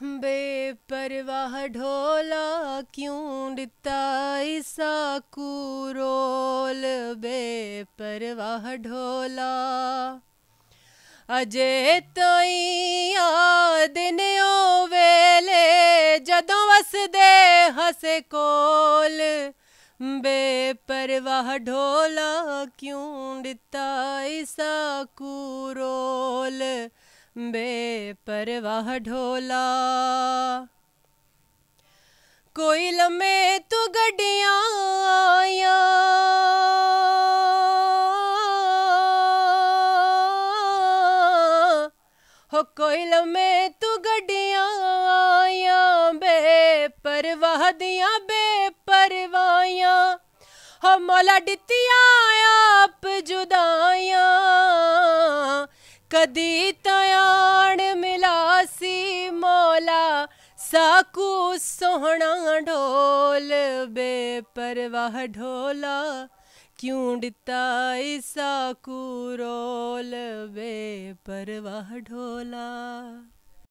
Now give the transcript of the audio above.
बेपरवाह ढोला क्यों दिता ऐसा कुरोल। बेपरवाह ढोला अजे तई याद ने ओ वेले जदों वसदे हसे कोल। बेपरवाह ढोला क्यों दिता ऐसा कुरोल। बेपरवाह ढोला कोई लम्मे तू गड्डियां आया हो कोई लम्मे तू गड्डियां आया। बेपरवाह दियां बेपरवाहियां हो मौला दित्तियां आप जुदाइयां। कदी तयाण मिलासी मौला साकू सोहना ढोल। बेपरवाह ढोला क्यों दिता ऐसा कुरोल। बेपरवाह ढोला।